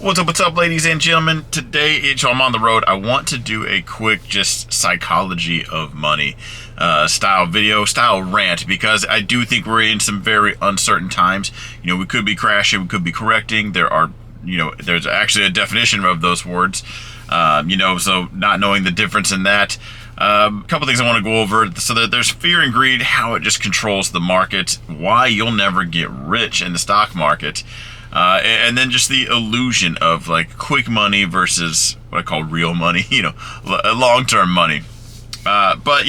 What's up, ladies and gentlemen? Today, I'm on the road. I want to do a quick, just psychology of money style video, style rant, because I do think we're in some very uncertain times. We could be crashing, we could be correcting. There's actually a definition of those words. So not knowing the difference in that. A couple things I want to go over. So there's fear and greed, how it just controls the market, why you'll never get rich in the stock market. And then just the illusion of like quick money versus what I call real money, long-term money. But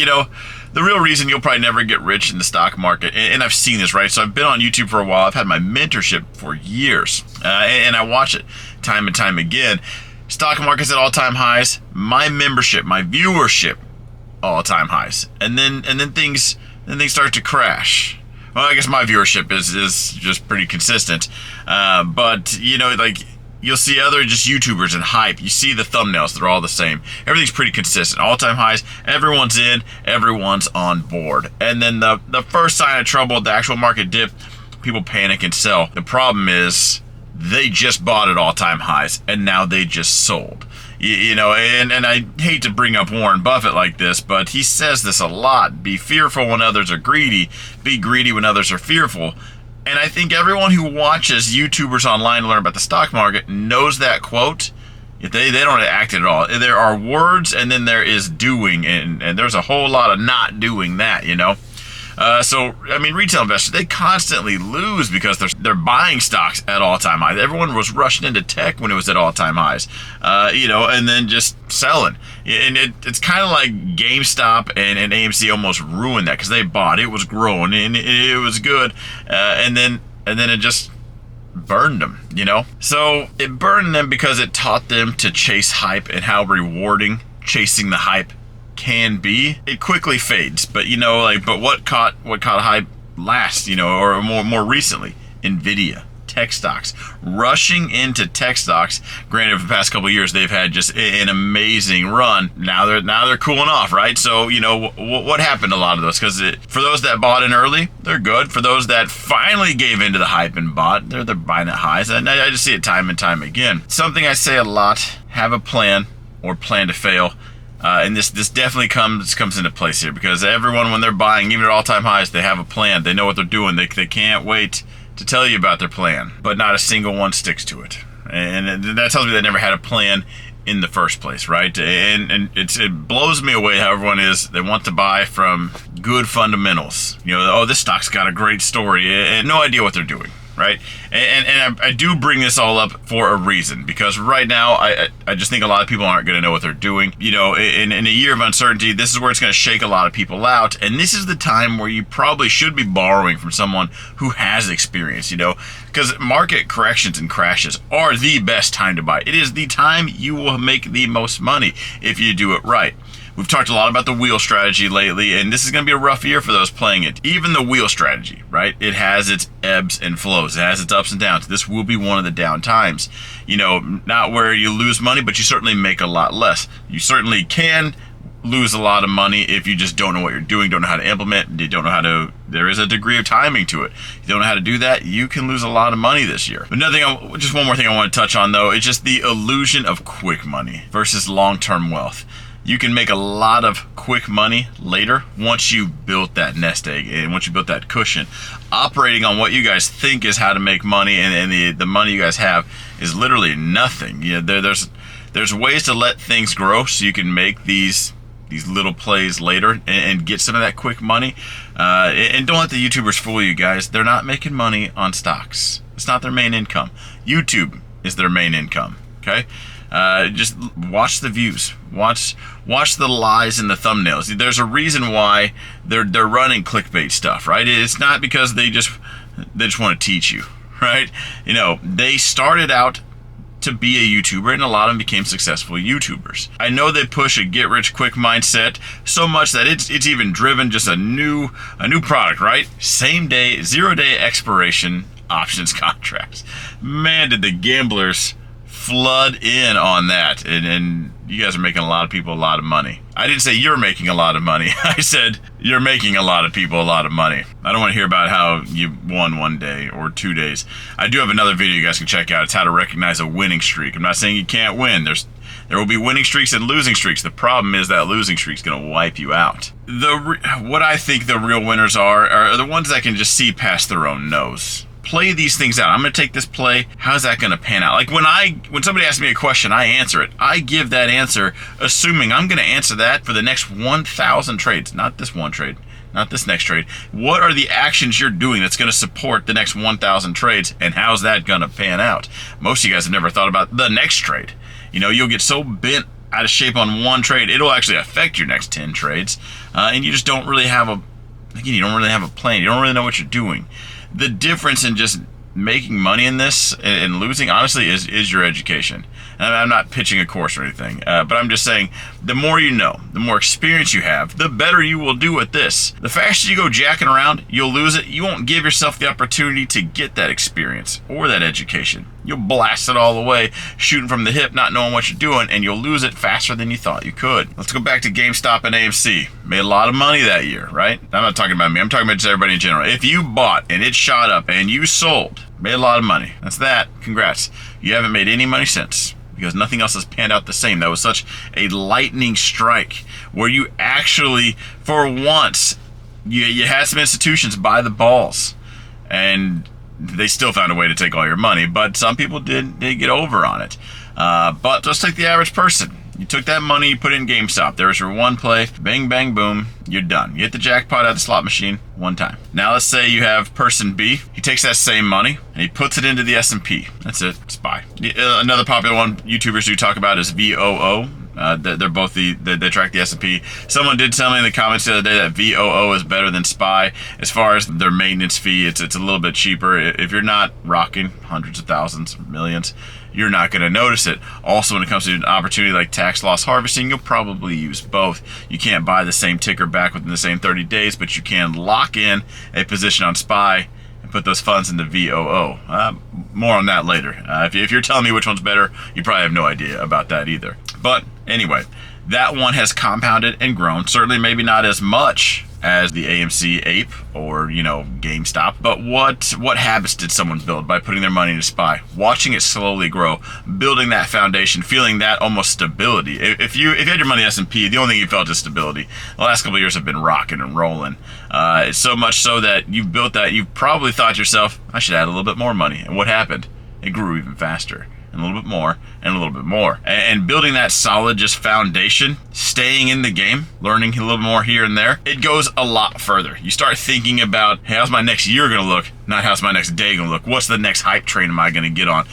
the real reason you'll probably never get rich in the stock market, and I've seen this, right? So I've been on YouTube for a while. I've had my mentorship for years, and I watch it time and time again. Stock market's at all-time highs. My membership, my viewership, all-time highs, and then things start to crash. Well, I guess my viewership is just pretty consistent. But you'll see other just YouTubers and hype. You see the thumbnails, they're all the same. Everything's pretty consistent. All-time highs, everyone's in, everyone's on board. And then the first sign of trouble, the actual market dip, people panic and sell. The problem is they just bought at all-time highs and now they just sold. And I hate to bring up Warren Buffett like this, but he says this a lot. Be fearful when others are greedy. Be greedy when others are fearful. And I think everyone who watches YouTubers online learn about the stock market knows that quote. They don't act it at all. There are words and then there is doing, and there's a whole lot of not doing that, retail investors, they constantly lose because they're buying stocks at all-time highs. Everyone was rushing into tech when it was at all-time highs, and then just selling. And it's kind of like GameStop and AMC almost ruined that because they bought. It was growing and it was good, and then it just burned them, So it burned them because it taught them to chase hype and how rewarding chasing the hype can be. It quickly fades, but but what caught hype last, or more recently, Nvidia, tech stocks, rushing into tech stocks. Granted, for the past couple of years they've had just an amazing run. Now they're cooling off, right? So what happened to a lot of those? Because for those that bought in early, they're good. For those that finally gave into the hype and bought, they're buying at highs, and I just see it time and time again. Something I say a lot: have a plan or plan to fail. And this definitely comes into place here, because everyone, when they're buying, even at all-time highs, they have a plan. They know what they're doing. They can't wait to tell you about their plan, but not a single one sticks to it. And that tells me they never had a plan in the first place, right? And it blows me away how everyone is. They want to buy from good fundamentals. This stock's got a great story, and no idea what they're doing. Right, and I do bring this all up for a reason, because right now I just think a lot of people aren't going to know what they're doing. In a year of uncertainty, this is where it's going to shake a lot of people out, and this is the time where you probably should be borrowing from someone who has experience. Because market corrections and crashes are the best time to buy. It is the time you will make the most money if you do it right. We've talked a lot about the wheel strategy lately, and this is going to be a rough year for those playing it. Even the wheel strategy, right? It has its ebbs and flows. It has its ups and downs. This will be one of the down times. Not where you lose money, but you certainly make a lot less. You certainly can lose a lot of money if you just don't know what you're doing, don't know how to implement, you don't know how to, there is a degree of timing to it. You don't know how to do that, you can lose a lot of money this year. Just one more thing I want to touch on though, it's just the illusion of quick money versus long-term wealth. You can make a lot of quick money later once you built that nest egg and once you built that cushion. Operating on what you guys think is how to make money and the money you guys have is literally nothing. There's ways to let things grow so you can make these little plays later and get some of that quick money. And don't let the YouTubers fool you guys. They're not making money on stocks. It's not their main income. YouTube is their main income, okay? Just watch the views, watch the lies in the thumbnails. There's a reason why they're running clickbait stuff, right? It's not because they just want to teach you, right? They started out to be a YouTuber, and a lot of them became successful YouTubers. I know they push a get-rich-quick mindset so much that it's even driven just a new product, right? Same day, 0-day expiration options contracts. Man, did the gamblers flood in on that, and you guys are making a lot of people a lot of money. I didn't say you're making a lot of money. I said you're making a lot of people a lot of money. I don't want to hear about how you won one day or 2 days. I do have another video you guys can check out. It's how to recognize a winning streak. I'm not saying you can't win. There will be winning streaks and losing streaks. The problem is that losing streak's going to wipe you out. What I think the real winners are the ones that can just see past their own nose. Play these things out. I'm going to take this play. How's that going to pan out? Like when somebody asks me a question, I answer it. I give that answer assuming I'm going to answer that for the next 1,000 trades. Not this one trade. Not this next trade. What are the actions you're doing that's going to support the next 1,000 trades, and how's that going to pan out? Most of you guys have never thought about the next trade. You know, you'll get so bent out of shape on one trade, it'll actually affect your next 10 trades, and you just don't really have a plan. You don't really know what you're doing. The difference in just making money in this and losing, honestly, is your education. And I'm not pitching a course or anything, but I'm just saying the more you know, the more experience you have, the better you will do at this. The faster you go jacking around, you'll lose it. You won't give yourself the opportunity to get that experience or that education. You'll blast it all the way, shooting from the hip, not knowing what you're doing, and you'll lose it faster than you thought you could. Let's go back to GameStop and AMC. Made a lot of money that year, right? I'm not talking about me. I'm talking about just everybody in general. If you bought and it shot up and you sold, made a lot of money. That's that. Congrats. You haven't made any money since, because nothing else has panned out the same. That was such a lightning strike where you actually, for once, you had some institutions buy the balls, and they still found a way to take all your money, but some people did get over on it. But let's take the average person. You took that money, you put it in GameStop. There was your one play, bang, bang, boom, you're done. You hit the jackpot out of the slot machine one time. Now let's say you have person B. He takes that same money and he puts it into the S&P. That's it, SPY. Another popular one YouTubers do talk about is VOO. They're both they track the S&P. Someone did tell me in the comments the other day that VOO is better than SPY. As far as their maintenance fee, it's a little bit cheaper. If you're not rocking hundreds of thousands, millions, you're not going to notice it. Also, when it comes to an opportunity like tax loss harvesting, you'll probably use both. You can't buy the same ticker back within the same 30 days, but you can lock in a position on SPY and put those funds into VOO. More on that later. If you're telling me which one's better, you probably have no idea about that either. But anyway, that one has compounded and grown. Certainly maybe not as much as the AMC ape or, GameStop. But what habits did someone build by putting their money into SPY? Watching it slowly grow, building that foundation, feeling that almost stability. If you had your money in S&P, the only thing you felt is stability. The last couple of years have been rocking and rolling. It's so much so that you've built that, you've probably thought to yourself, I should add a little bit more money. And what happened? It grew even faster. And a little bit more, and a little bit more. And building that solid just foundation, staying in the game, learning a little more here and there, it goes a lot further. You start thinking about, hey, how's my next year gonna look? Not how's my next day gonna look? What's the next hype train am I gonna get on?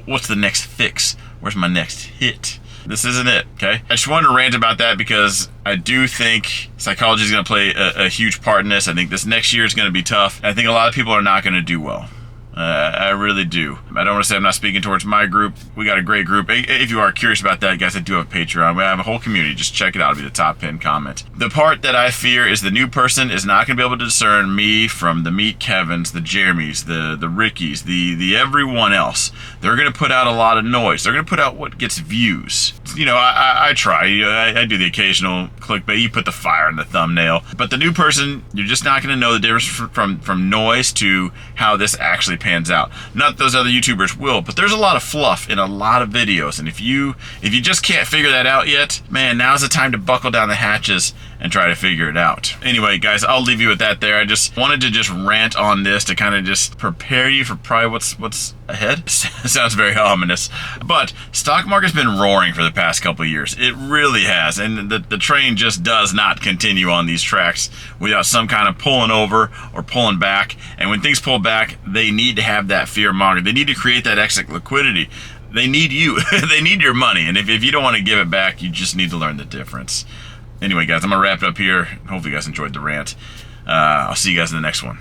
What's the next fix? Where's my next hit? This isn't it, okay? I just wanted to rant about that because I do think psychology is gonna play a huge part in this. I think this next year is gonna be tough. I think a lot of people are not gonna do well. I really do. I don't want to say I'm not speaking towards my group. We got a great group. If you are curious about that, guys, I do have Patreon. We have a whole community. Just check it out. It'll be the top pinned comment. The part that I fear is the new person is not going to be able to discern me from the Meet Kevins, the Jeremys, the Rickies, the everyone else. They're going to put out a lot of noise. They're going to put out what gets views. I try. I do the occasional clickbait. You put the fire in the thumbnail. But the new person, you're just not going to know the difference from noise to how this actually pans out. Not that those other YouTubers will, but there's a lot of fluff in a lot of videos, and if you just can't figure that out yet, man, now's the time to buckle down the hatches and try to figure it out. Anyway, guys, I'll leave you with that there. I just wanted to just rant on this to kind of just prepare you for probably what's ahead. Sounds very ominous, but stock market's been roaring for the past couple of years. It really has, and the train just does not continue on these tracks without some kind of pulling over or pulling back. And when things pull back, they need to have that fear monger. They need to create that exit liquidity. They need you. They need your money, and if you don't want to give it back, you just need to learn the difference. Anyway, guys, I'm gonna wrap it up here. Hopefully you guys enjoyed the rant. I'll see you guys in the next one.